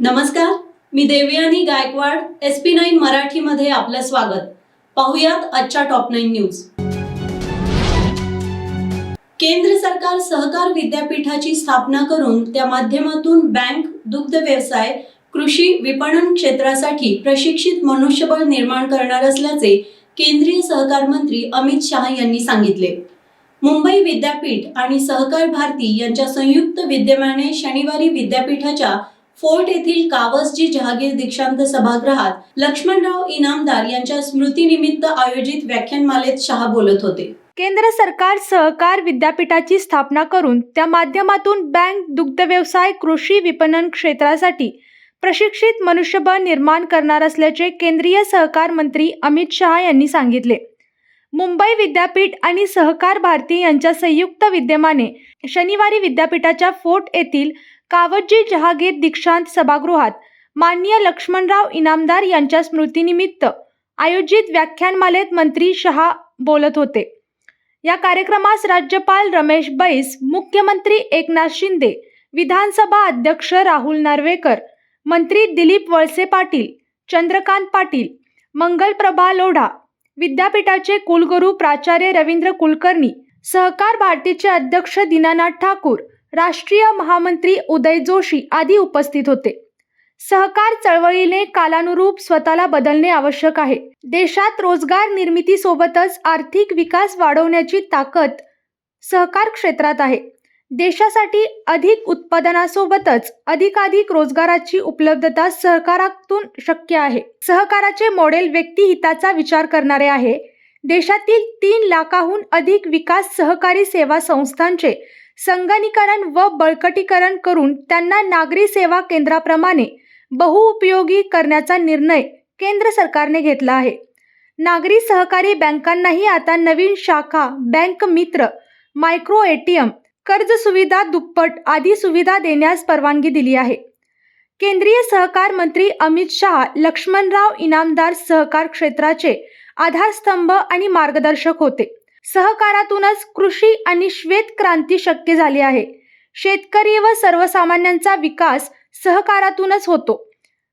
नमस्कार, मी देवयानी गायकवाड. SP9 मराठीमध्ये आपलं स्वागत. पाहुयात आजच्या टॉप 9 न्यूज. केंद्र सरकार सहकार विद्यापीठाची स्थापना करून त्या माध्यमातून बँक, दुग्ध व्यवसाय, कृषी विपणन क्षेत्रासाठी प्रशिक्षित मनुष्यबळ निर्माण करणार असल्याचे केंद्रीय सहकार मंत्री अमित शाह यांनी सांगितले. मुंबई विद्यापीठ आणि सहकार भारती यांच्या संयुक्त विद्यमाने शनिवारी विद्यापीठाच्या फोर्ट येथील कावसजी जहागीर दीक्षांत सभागृहात लक्ष्मणराव इनामदार यांच्या स्मृतीनिमित्त आयोजित व्याख्यानमालेत शाह बोलत होते. केंद्र सरकार सहकार विद्यापीठाची स्थापना करून त्या माध्यमातून बँक, दुग्ध व्यवसाय, कृषी विपणन क्षेत्रासाठी प्रशिक्षित मनुष्यबळ निर्माण करणार असल्याचे केंद्रीय सहकार मंत्री अमित शाह यांनी सांगितले. मुंबई विद्यापीठ आणि सहकार भारती यांच्या संयुक्त विद्यमाने शनिवारी विद्यापीठाच्या फोर्ट येथील कावसजी जहागीर दीक्षांत सभागृहात माननीय लक्ष्मणराव इनामदार यांच्या स्मृतीनिमित्त आयोजित व्याख्यानमालेत मंत्री शाह बोलत होते. या कार्यक्रमास राज्यपाल रमेश बैस, मुख्यमंत्री एकनाथ शिंदे, विधानसभा अध्यक्ष राहुल नार्वेकर, मंत्री दिलीप वळसे पाटील, चंद्रकांत पाटील, मंगलप्रभा लोढा, विद्यापीठाचे कुलगुरू प्राचार्य रवींद्र कुलकर्णी, सहकार भारतीचे अध्यक्ष दीनानाथ ठाकूर, राष्ट्रीय महामंत्री उदय जोशी आदी उपस्थित होते. सहकार चळवळीने कालानुरूप स्वतःला बदलणे आवश्यक आहे. देशात रोजगार निर्मितीसोबतच आर्थिक विकास वाढवण्याची ताकद सहकार क्षेत्रात आहे. देशासाठी अधिक उत्पादनासोबतच अधिकाधिक रोजगाराची उपलब्धता सहकारातून शक्य आहे. सहकाराचे मॉडेल व्यक्तिहिताचा विचार करणारे आहे. देशातील 3 लाखाहून अधिक विकास सहकारी सेवा संस्थांचे संगणकीकरण व बळकटीकरण करून त्यांना नागरी सेवा केंद्राप्रमाणे बहुउपयोगी करण्याचा निर्णय केंद्र सरकारने घेतला आहे. नागरी सहकारी बँकांनाही आता नवीन शाखा, बँक मित्र, मायक्रो ATM, कर्ज सुविधा दुप्पट आदी सुविधा देण्यास परवानगी दिली आहे. केंद्रीय सहकार मंत्री अमित शाह लक्ष्मणराव इनामदार सहकार क्षेत्राचे आधारस्तंभ आणि मार्गदर्शक होते. सहकारातूनच कृषी आणि श्वेत क्रांती शक्य झाली आहे. शेतकरी व सर्वसामान्यांचा विकास सहकारातूनच होतो.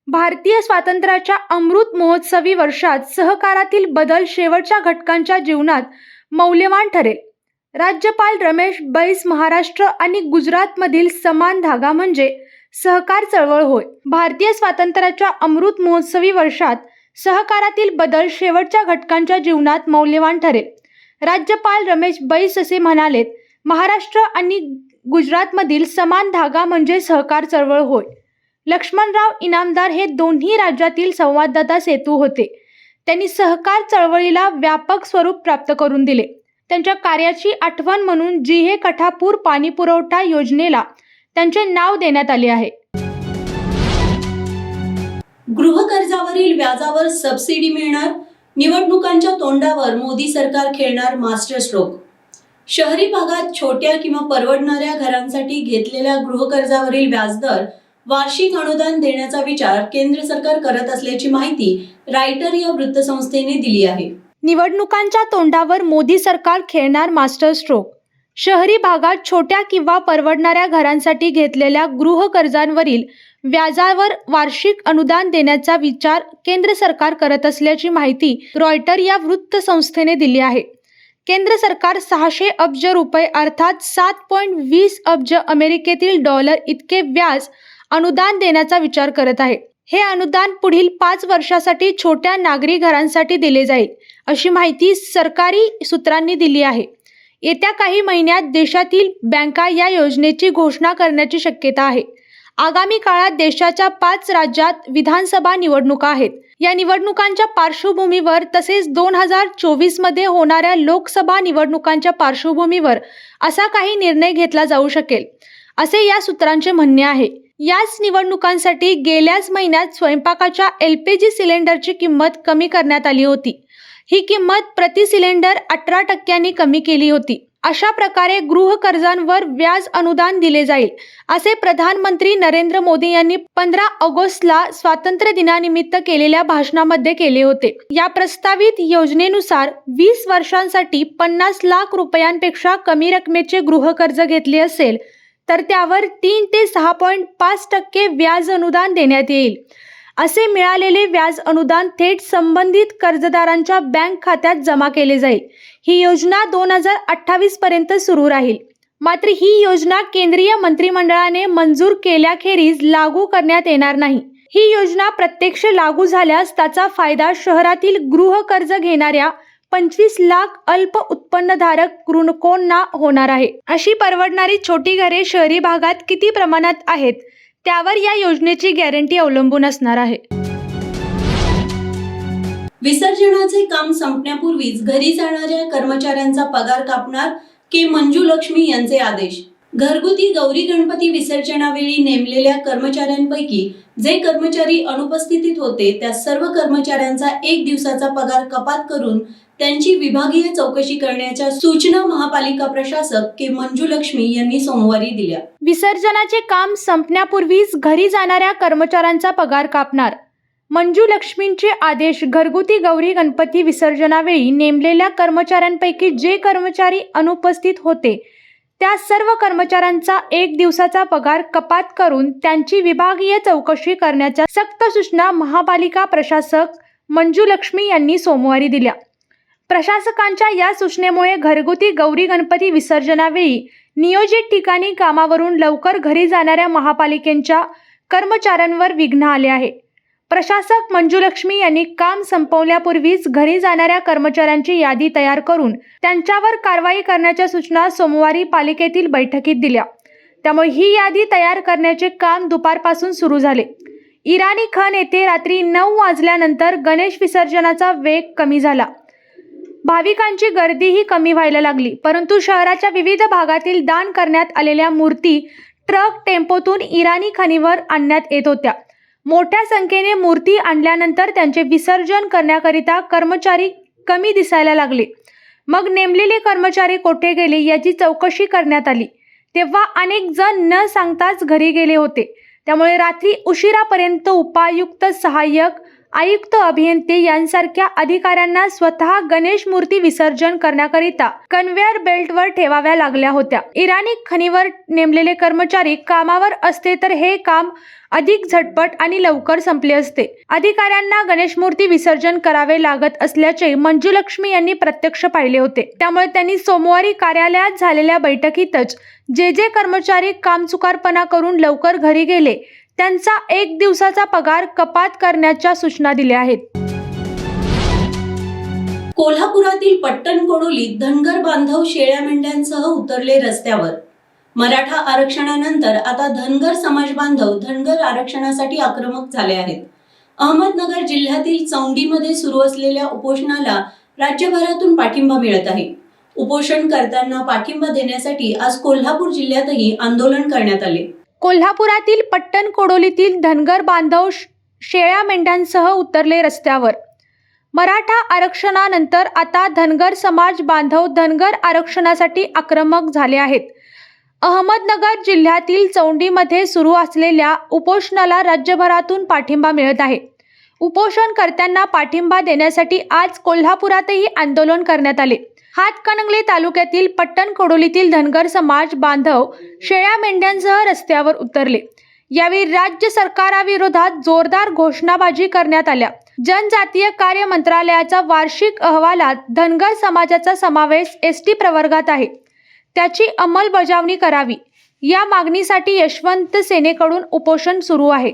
भारतीय स्वातंत्र्याच्या अमृत महोत्सवी वर्षात सहकारातील बदल शेवटच्या घटकांच्या जीवनात मौल्यवान ठरेल. राज्यपाल रमेश बैस महाराष्ट्र आणि गुजरातमधील समान धागा म्हणजे सहकार चळवळ होय. भारतीय स्वातंत्र्याच्या अमृत महोत्सवी वर्षात सहकारातील बदल शेवटच्या घटकांच्या जीवनात मौल्यवान ठरेल. राज्यपाल रमेश बैस असे म्हणालेत. महाराष्ट्र आणि गुजरातमधील समान धागा म्हणजे सहकार चळवळ होय. लक्ष्मणराव इनामदार हे दोन्ही राज्यातील संवाददाता सेतू होते. त्यांनी सहकार चळवळीला व्यापक स्वरूप प्राप्त करून दिले. त्यांच्या कार्याची आठवण म्हणून जिहे कठापूर पाणीपुरवठा योजनेला त्यांचे नाव देण्यात आले आहे. गृहकर्जावरील व्याजावर सबसिडी मिळणार. निवडणुकांच्या तोंडावर मोदी सरकार खेळणार मास्टर स्ट्रोक. शहरी भागात छोट्या किंवा परवडणाऱ्या घरांसाठी घेतलेल्या गृहकर्जावरील व्याजदर वार्षिक अनुदान देण्याचा विचार केंद्र सरकार करत असल्याची माहिती रायटर या वृत्तसंस्थेने दिली आहे. निवडणुकांच्या तोंडावर मोदी सरकार खेळणार मास्टर स्ट्रोक. शहरी भागात छोट्या किंवा परवडणाऱ्या घरांसाठी घेतलेल्या गृहकर्जांवरील व्याजावर वार्षिक अनुदान देण्याचा विचार केंद्र सरकार करत असल्याची माहिती रॉयटर या वृत्तसंस्थेने दिली आहे. केंद्र सरकार 600 अब्ज रुपये अर्थात 7.20 अब्ज अमेरिकेतील डॉलर इतके व्याज अनुदान देण्याचा विचार करत आहे. हे अनुदान पुढील 5 वर्षासाठी छोट्या नागरी घरांसाठी दिले जाईल अशी माहिती सरकारी सूत्रांनी दिली आहे. येत्या काही महिन्यात देशातील बँका या योजनेची घोषणा करण्याची शक्यता आहे. आगामी काळात देशाच्या 5 राज्यात विधानसभा निवडणुका आहेत. या निवडणुकांच्या पार्श्वभूमीवर तसेच 2024 मध्ये होणाऱ्या लोकसभा निवडणुकांच्या पार्श्वभूमीवर असा काही निर्णय घेतला जाऊ शकेल असे या सूत्रांचे म्हणणे आहे. याच निवडणुकांसाठी गेल्याच महिन्यात स्वयंपाकाच्या LPG सिलेंडरची किंमत कमी करण्यात आली होती. ही किंमत प्रति सिलेंडर 18% कमी केली होती. अशा प्रकारे गृहकर्जांवर व्याज अनुदान दिले जाईल असे प्रधानमंत्री नरेंद्र मोदी यांनी 15 ऑगस्टला स्वातंत्र्य दिनानिमित्त केलेल्या भाषणामध्ये केले होते. या प्रस्तावित योजनेनुसार 20 वर्षांसाठी 50 लाख रुपयांपेक्षा कमी रकमेचे गृहकर्ज घेतले असेल तर त्यावर 3 ते 6.5% व्याज अनुदान देण्यात येईल. असे मिळालेले व्याज अनुदान थेट संबंधित कर्जदारांच्या बँक खात्यात जमा केले जाईल. ही योजना 2028 पर्यंत सुरू राहील. मात्र ही योजना केंद्रीय मंत्रिमंडळाने मंजूर केल्याखेरीज लागू करण्यात येणार नाही. ही योजना प्रत्यक्ष लागू झाल्यास त्याचा फायदा शहरातील गृहकर्ज घेणाऱ्या 25 लाख अल्प उत्पन्नधारक गृहकोंना होणार आहे. अशी परवडणारी छोटी घरे शहरी भागात किती प्रमाणात आहेत त्यावर या योजनेची गॅरंटी अवलंबून असणार आहे. विसर्जनाचे काम संपण्यापूर्वीच घरी जाणाऱ्या कर्मचाऱ्यांचा पगार कापणार के मंजुलक्ष्मी यांचे आदेश. घरगुती गौरी गणपती विसर्जनावेळी नेमलेल्या कर्मचाऱ्यांपैकी जे कर्मचारी अनुपस्थितीत होते त्या सर्व कर्मचाऱ्यांचा 1 दिवसाचा पगार कपात करून त्यांची विभागीय चौकशी करण्याच्या सूचना महापालिका प्रशासक के मंजुलक्ष्मी यांनी सोमवारी दिल्या. विसर्जनाचे काम संपण्यापूर्वीच घरी जाणाऱ्या कर्मचाऱ्यांचा पगार कापणार. मंजुलक्ष्मींचे आदेश. घरगुती गौरी गणपती विसर्जनावेळी नेमलेल्या कर्मचाऱ्यांपैकी जे कर्मचारी अनुपस्थित होते त्या सर्व कर्मचाऱ्यांचा 1 दिवसाचा पगार कपात करून त्यांची विभागीय चौकशी करण्याच्या सक्त सूचना महापालिका प्रशासक मंजुलक्ष्मी यांनी सोमवारी दिल्या. प्रशासकांच्या या सूचनेमुळे घरगुती गौरी गणपती विसर्जनावेळी नियोजित ठिकाणी कामावरून लवकर घरी जाणाऱ्या महापालिकेच्या कर्मचाऱ्यांवर विघ्न आले आहे. प्रशासक मंजुलक्ष्मी यांनी काम संपवल्यापूर्वीच घरी जाणाऱ्या कर्मचाऱ्यांची यादी तयार करून त्यांच्यावर कारवाई करण्याच्या सूचना सोमवारी पालिकेतील बैठकीत दिल्या. त्यामुळे ही यादी तयार करण्याचे काम दुपारपासून सुरू झाले. इराणी खण येथे रात्री 9 वाजल्यानंतर गणेश विसर्जनाचा वेग कमी झाला. भाविकांची गर्दीही कमी व्हायला लागली. परंतु शहराच्या विविध भागातील दान करण्यात आलेल्या मूर्ती ट्रक टेम्पोतून इराणी खणीवर आणण्यात येत होत्या. मोठ्या संख्येने मूर्ती आणल्यानंतर त्यांचे विसर्जन करण्याकरिता कर्मचारी कमी दिसायला लागले. मग नेमलेले कर्मचारी कोठे गेले याची चौकशी करण्यात आली तेव्हा अनेक जण न सांगताच घरी गेले होते. त्यामुळे रात्री उशिरापर्यंत उपायुक्त, सहाय्यक आयुक्त, अभियंते यांसारख्या अधिकाऱ्यांना स्वतः गणेश मूर्ती विसर्जन करण्याकरिता कन्व्हेअर बेल्टवर ठेवाव्या लागल्या होत्या. इराणी खणीवर नेमलेले कर्मचारी कामावर असते तर हे काम अधिक झटपट आणि लवकर संपले असते. अधिकाऱ्यांना गणेश मूर्ती विसर्जन करावे लागत असल्याचे मंजुलक्ष्मी यांनी प्रत्यक्ष पाहिले होते. त्यामुळे त्यांनी सोमवारी कार्यालयात झालेल्या बैठकीतच जे कर्मचारी कामचुकारपणा करून लवकर घरी गेले त्यांचा 1 दिवसाचा पगार कपात करण्याच्या सूचना दिल्या आहेत. कोल्हापुरातील पट्टण कोडोलीत धनगर बांधव शेळ्या मेंढ्यांसह उतरले रस्त्यावर. मराठा आरक्षणानंतर आता धनगर समाज बांधव धनगर आरक्षणासाठी आक्रमक झाले आहेत. अहमदनगर जिल्ह्यातील चौंडीमध्ये सुरू असलेल्या उपोषणाला राज्यभरातून पाठिंबा मिळत आहे. उपोषणकर्त्यांना पाठिंबा देण्यासाठी आज कोल्हापूर जिल्ह्यातही आंदोलन करण्यात आले. कोल्हापुरातील पट्टण कोडोलीतील धनगर बांधव शेळ्या मेंढ्यांसह उतरले रस्त्यावर. मराठा आरक्षणानंतर आता धनगर समाज बांधव धनगर आरक्षणासाठी आक्रमक झाले आहेत. अहमदनगर जिल्ह्यातील चौंडीमध्ये सुरू असलेल्या उपोषणाला राज्यभरातून पाठिंबा मिळत आहे. उपोषणकर्त्यांना पाठिंबा देण्यासाठी आज कोल्हापुरातही आंदोलन करण्यात आले. हातकणंगले तालुक्यातील पट्टण कोडोलीतील धनगर समाज बांधव शेळ्या मेंढ्यांसह रस्त्यावर उतरले. यावेळी राज्य सरकारविरोधात जोरदार घोषणाबाजी करण्यात आल्या. जनजातीय कार्य मंत्रालयाचा वार्षिक अहवालात धनगर समाजाचा समावेश एसटी प्रवर्गात आहे, त्याची अंमलबजावणी करावी या मागणीसाठी यशवंत सेनेकडून उपोषण सुरू आहे.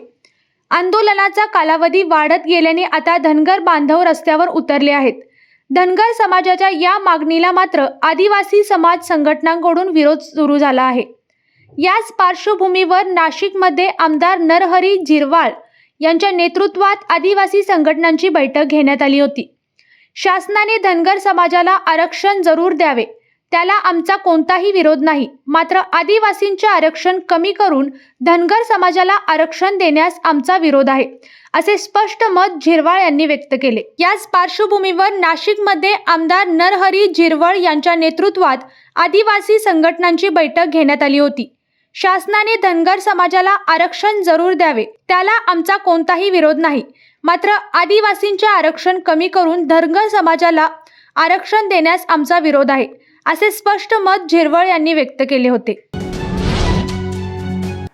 आंदोलनाचा कालावधी वाढत गेल्याने आता धनगर बांधव रस्त्यावर उतरले आहेत. धनगर समाजाच्या या मागणीला मात्र आदिवासी समाज संघटनांकडून विरोध सुरू झाला आहे. याच पार्श्वभूमीवर नाशिकमध्ये आमदार नरहरी झिरवाळ यांच्या नेतृत्वात आदिवासी संघटनांची बैठक घेण्यात आली होती. शासनाने धनगर समाजाला आरक्षण जरूर द्यावे, त्याला आमचा कोणताही विरोध नाही. मात्र आदिवासींचे आरक्षण कमी करून धनगर समाजाला आरक्षण देण्यास आमचा विरोध आहे, असे स्पष्ट मत झिरवाळ यांनी व्यक्त केले. याच पार्श्वभूमीवर नाशिकमध्ये आमदार नरहरी झिरवाळ यांच्या नेतृत्वात आदिवासी संघटनांची बैठक घेण्यात आली होती. शासनाने धनगर समाजाला आरक्षण जरूर द्यावे, त्याला आमचा कोणताही विरोध नाही. मात्र आदिवासींचे आरक्षण कमी करून धनगर समाजाला आरक्षण देण्यास आमचा विरोध आहे, असे स्पष्ट मत झिरवाळ यांनी व्यक्त केले होते.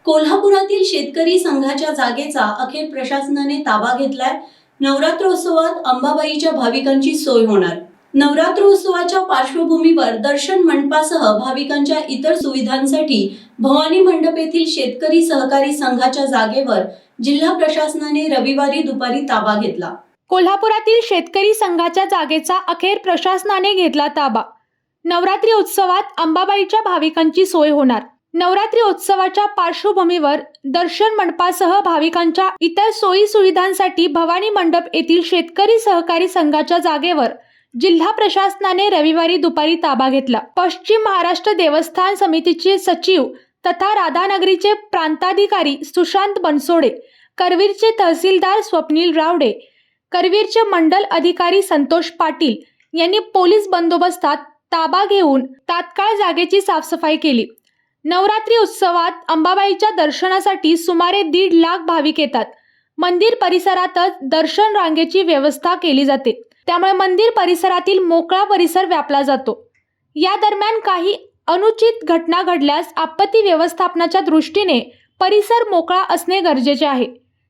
कोल्हापुरातील शेतकरी संघाच्या जागेचा अखेर प्रशासनाने ताबा घेतलाय. नवरात्रोत्सवात अंबाबाईच्या भाविकांची सोय होणार. नवरात्रोत्सवाच्या पार्श्वभूमीवर दर्शन मंडपासह भाविकांच्या इतर सुविधांसाठी भवानी मंडप येथील शेतकरी सहकारी संघाच्या जागेवर जिल्हा प्रशासनाने रविवारी दुपारी ताबा घेतला. कोल्हापुरातील शेतकरी संघाच्या जागेचा अखेर प्रशासनाने घेतला ताबा. नवरात्री उत्सवात अंबाबाईच्या भाविकांची सोय होणार. नवरात्री उत्सवाच्या पार्श्वभूमीवर दर्शन मंडपासह भाविकांच्या इतर सोयी सुविधांसाठी भवानी मंडप येथील शेतकरी सहकारी संघाच्या जागेवर जिल्हा प्रशासनाने रविवारी दुपारी ताबा घेतला. पश्चिम महाराष्ट्र देवस्थान समितीचे सचिव तथा राधानगरीचे प्रांताधिकारी सुशांत बनसोडे, करवीरचे तहसीलदार स्वप्नील रावडे, करवीरचे मंडल अधिकारी संतोष पाटील यांनी पोलीस बंदोबस्तात ताबा घेऊन तात्काळ जागेची साफसफाई केली. नवरात्री उत्सवात अंबाबाईच्या दर्शनासाठी सुमारे 1.5 लाख भाविक येतात. मंदिर परिसरातच दर्शन रांगेची व्यवस्था केली जाते, त्यामुळे मंदिर परिसरातील मोकळा परिसर व्यापला जातो. या दरम्यान काही अनुचित घटना घडल्यास आपत्ती व्यवस्थापनाच्या दृष्टीने परिसर मोकळा असणे गरजेचे आहे.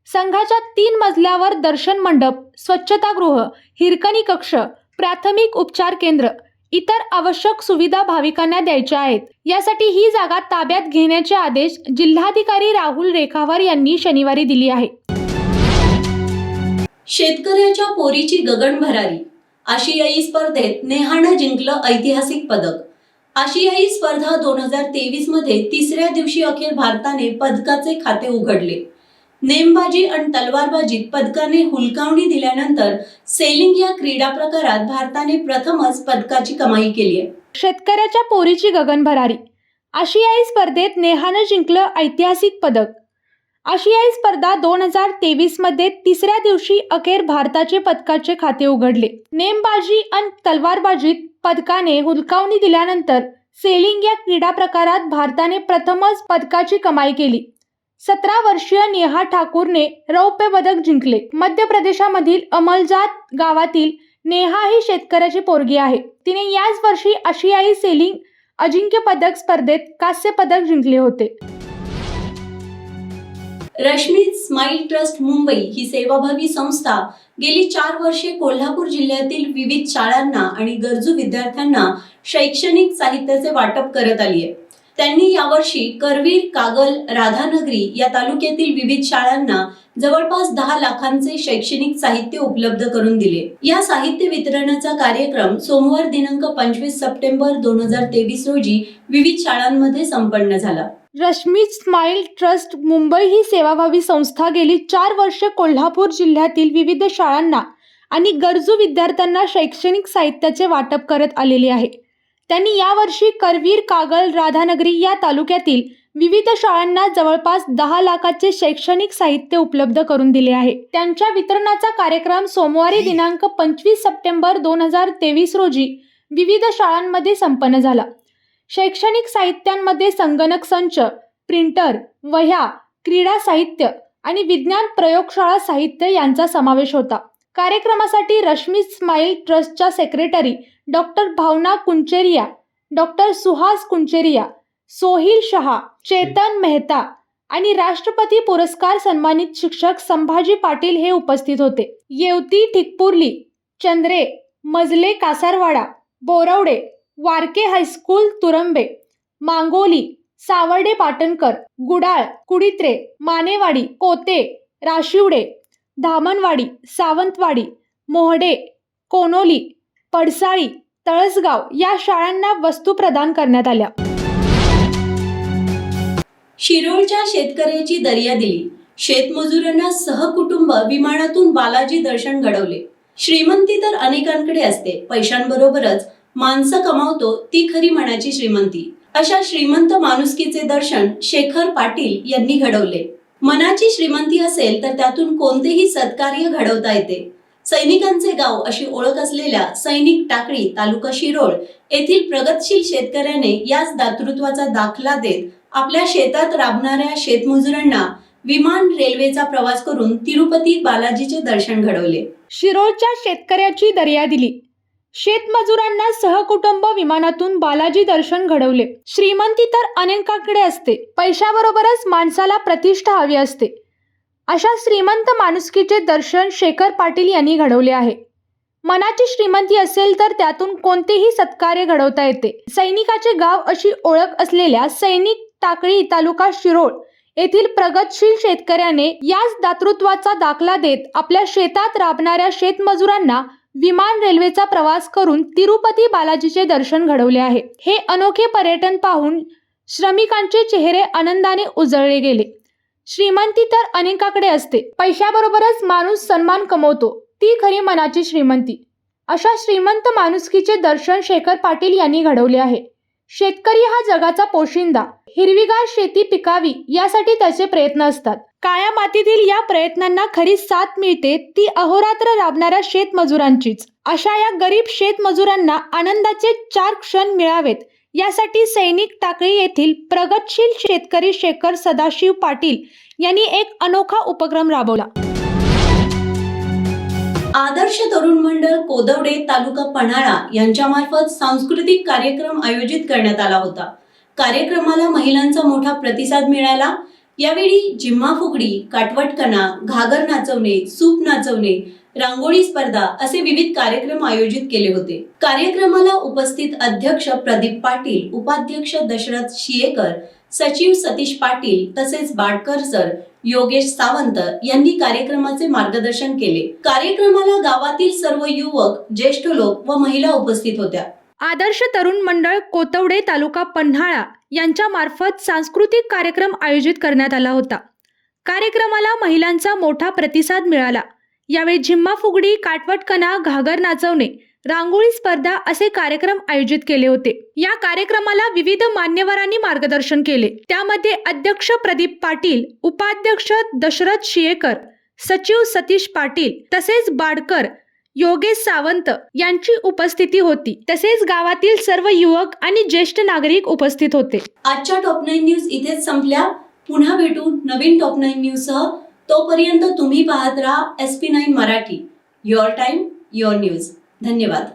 संघाच्या 3 मजल्यावर दर्शन मंडप, स्वच्छतागृह, हिरकणी कक्ष, प्राथमिक उपचार केंद्र, इतर आवश्यक सुविधा भाविकांना द्यायच्या आहेत. यासाठी ही जागा ताब्यात घेण्याचे आदेश जिल्हाधिकारी राहुल रेखावर यांनी शनिवारी दिली आहे. शेतकऱ्याच्या पोरीची गगन भरारी. आशियाई स्पर्धेत नेहानं जिंकलं ऐतिहासिक पदक. आशियाई स्पर्धा 2023 मध्ये तिसऱ्या दिवशी अखेर भारताने पदकाचे खाते उघडले. नेमबाजी आणि तलवारबाजीत पदकाने हुलकावणी दिल्यानंतर सेलिंग या क्रीडा प्रकारात भारताने प्रथमच पदकाची कमाई केली आहे. शेतकऱ्याच्या पोरीची गगन भरारी. आशियाई स्पर्धेत नेहानं जिंकलं ऐतिहासिक पदक. आशियाई स्पर्धा 2023 मध्ये तिसऱ्या दिवशी अखेर भारताचे पदकाचे खाते उघडले. नेमबाजी आणि तलवारबाजीत पदकाने हुलकावणी दिल्यानंतर सेलिंग या क्रीडा प्रकारात भारताने प्रथमच पदकाची कमाई केली. 17 वर्षीय नेहा ठाकूरने रौप्य पदक जिंकले. मध्य प्रदेशामधील अमलजात गावातील नेहा ही शेतकऱ्याची पोरगी आहे. तिने याच वर्षी आशियाई सेलिंग अजिंक्यपदक स्पर्धेत कांस्य पदक जिंकले होते. रश्मी स्माईल ट्रस्ट मुंबई ही सेवाभावी संस्था गेली 4 वर्षे कोल्हापूर जिल्ह्यातील विविध शाळांना आणि गरजू विद्यार्थ्यांना शैक्षणिक साहित्याचे वाटप करत आली आहे. त्यांनी यावर्षी करवीर, कागल, राधानगरी या तालुक्यातील विविध शाळांना जवळपास 10 लाखांचे शैक्षणिक साहित्य उपलब्ध करून दिले. या साहित्य वितरणाचा कार्यक्रम सोमवार दिनांक 25 सप्टेंबर 2023 रोजी विविध शाळांमध्ये संपन्न झाला. रश्मी स्माईल ट्रस्ट मुंबई ही सेवाभावी संस्था गेली 4 वर्षे कोल्हापूर जिल्ह्यातील विविध शाळांना आणि गरजू विद्यार्थ्यांना शैक्षणिक साहित्याचे वाटप करत आलेली आहे. त्यांनी यावर्षी करवीर, कागल, राधानगरी या तालुक्यातील विविध शाळांना जवळपास 10 लाखाचे शैक्षणिक साहित्य उपलब्ध करून दिले आहे. त्यांच्या वितरणाचा कार्यक्रम सोमवारी दिनांक 25 सप्टेंबर 2023 रोजी विविध शाळांमध्ये संपन्न झाला. शैक्षणिक साहित्यांमध्ये संगणक संच, प्रिंटर, वह्या, क्रीडा साहित्य आणि विज्ञान प्रयोगशाळा साहित्य यांचा समावेश होता. कार्यक्रमासाठी रश्मी स्माईल ट्रस्टच्या सेक्रेटरी डॉक्टर भावना कुंचेरिया, डॉक्टर सुहास कुंचेरिया, सोहिल शहा, चेतन मेहता आणि राष्ट्रपती पुरस्कार सन्मानित शिक्षक संभाजी पाटील हे उपस्थित होते. येवती ठिकपुर्ली, चंद्रे, मजले कासारवाडा, बोरवडे, वारके हायस्कूल तुरंबे, मांगोली, सावर्डे पाटणकर, गुडाळ, कुडित्रे, मानेवाडी, कोते, राशिवडे, धामणवाडी, सावंतवाडी, मोहडे, कोनोली, पडसाळी, तळसगाव या शाळांना वस्तू प्रदान करण्यात आल्या. शिरोळच्या शेतकऱ्याची दर्या दिली. शेतमजुरांना सहकुटुंब विमानातून बालाजी दर्शन घडवले. श्रीमंती तर अनेकांकडे असते, पैशांबरोबरच माणसं कमावतो ती खरी मनाची श्रीमंती. अशा श्रीमंत माणुसकीचे दर्शन शेखर पाटील यांनी घडवले. मनाची श्रीमंती असेल तर त्यातून कोणतेही सत्कार्य घडवता येते. सैनिकांचे गाव अशी ओळख असलेल्या सैनिक टाकळी तालुका शिरोळ येथील प्रगतशील शेतकऱ्याने याच दातृत्वाचा दाखला देत आपल्या शेतात राबणाऱ्या शेतमजुरांना विमान रेल्वेचा प्रवास करून तिरुपती बालाजीचे दर्शन घडवले. शिरोळच्या शेतकऱ्याची दर्या दिली. शेतमजुरांना सहकुटुंब विमानातून बालाजी दर्शन घडवले. श्रीमंती तर अनेकांकडे असते, पैशाबरोबरच माणसाला प्रतिष्ठा हवी असते. अशा श्रीमंत माणुसकीचे दर्शन शेखर पाटील यांनी घडवले आहे. मनाची श्रीमंती असेल तर त्यातून कोणतेही सत्कार्य घडवता येते. सैनिकाचे गाव अशी ओळख असलेल्या सैनिक टाकळी तालुका शिरोळ येथील प्रगतशील शेतकऱ्याने याच दातृत्वाचा दाखला देत आपल्या शेतात राबणाऱ्या शेतमजुरांना विमान रेल्वेचा प्रवास करून तिरुपती बालाजीचे दर्शन घडवले आहे. हे अनोखे पर्यटन पाहून श्रमिकांचे चेहरे आनंदाने उजळले गेले. श्रीमंती तर अनेकाकडे असते, पैशाबरोबरच माणूस सन्मान कमवतो, ती खरी मनाची श्रीमंती. अशा श्रीमंत माणुसकीचे दर्शन शेखर पाटील यांनी घडवले आहे. शेतकरी हा जगाचा पोशिंदा. हिरवीगार शेती पिकावी यासाठी त्याचे प्रयत्न असतात. काळ्या मातीतील या प्रयत्नांना खरी साथ मिळते ती अहोरात्र राबणाऱ्या शेतमजुरांचीच. अशा या गरीब शेतमजुरांना आनंदाचे 4 क्षण मिळावेत यासाठी सैनिक टाकळी येथील प्रगतशील शेतकरी शेखर सदाशिव पाटील यांनी एक अनोखा उपक्रम राबवला. आदर्श तरुण मंडळ कोदवडे तालुका पन्हाळा यांच्यामार्फत सांस्कृतिक कार्यक्रम आयोजित करण्यात आला होता. कार्यक्रमाला महिलांचा मोठा प्रतिसाद मिळाला. यावेळी जिम्मा फुगडी, काटवटकणा, घागर नाचवणे, सूप नाचवणे, रांगोळी स्पर्धा असे विविध कार्यक्रम आयोजित केले होते. कार्यक्रमाला उपस्थित अध्यक्ष प्रदीप पाटील, उपाध्यक्ष दशरथ शियेकर, सचिव सतीश पाटील तसेच बाडकर सर, योगेश सावंत यांनी कार्यक्रमाचे मार्गदर्शन केले. कार्यक्रमाला गावातील सर्व युवक, ज्येष्ठ लोक व महिला उपस्थित होत्या. आदर्श तरुण मंडळ कोतवडे तालुका पन्हाळा यांच्या मार्फत सांस्कृतिक कार्यक्रम आयोजित करण्यात आला होता. कार्यक्रमाला महिलांचा मोठा प्रतिसाद मिळाला. यावेळी झिम्मा फुगडी, काटवटकणा, घागर नाचवणे, रांगोळी स्पर्धा असे कार्यक्रम आयोजित केले होते. या कार्यक्रमाला विविध मान्यवरांनी मार्गदर्शन केले. त्यामध्ये अध्यक्ष प्रदीप पाटील, उपाध्यक्ष दशरथ शियेकर, सचिव सतीश पाटील तसेच बाडकर, योगेश सावंत यांची उपस्थिती होती. तसेच गावातील सर्व युवक आणि ज्येष्ठ नागरिक उपस्थित होते. आजच्या टॉप 9 न्यूज इथेच संपल्या. पुन्हा भेटू नवीन टॉप 9 न्यूज सह. तोपर्यंत तुम्ही पाहत राहा SP9 Marathi. Your time, your news. धन्यवाद.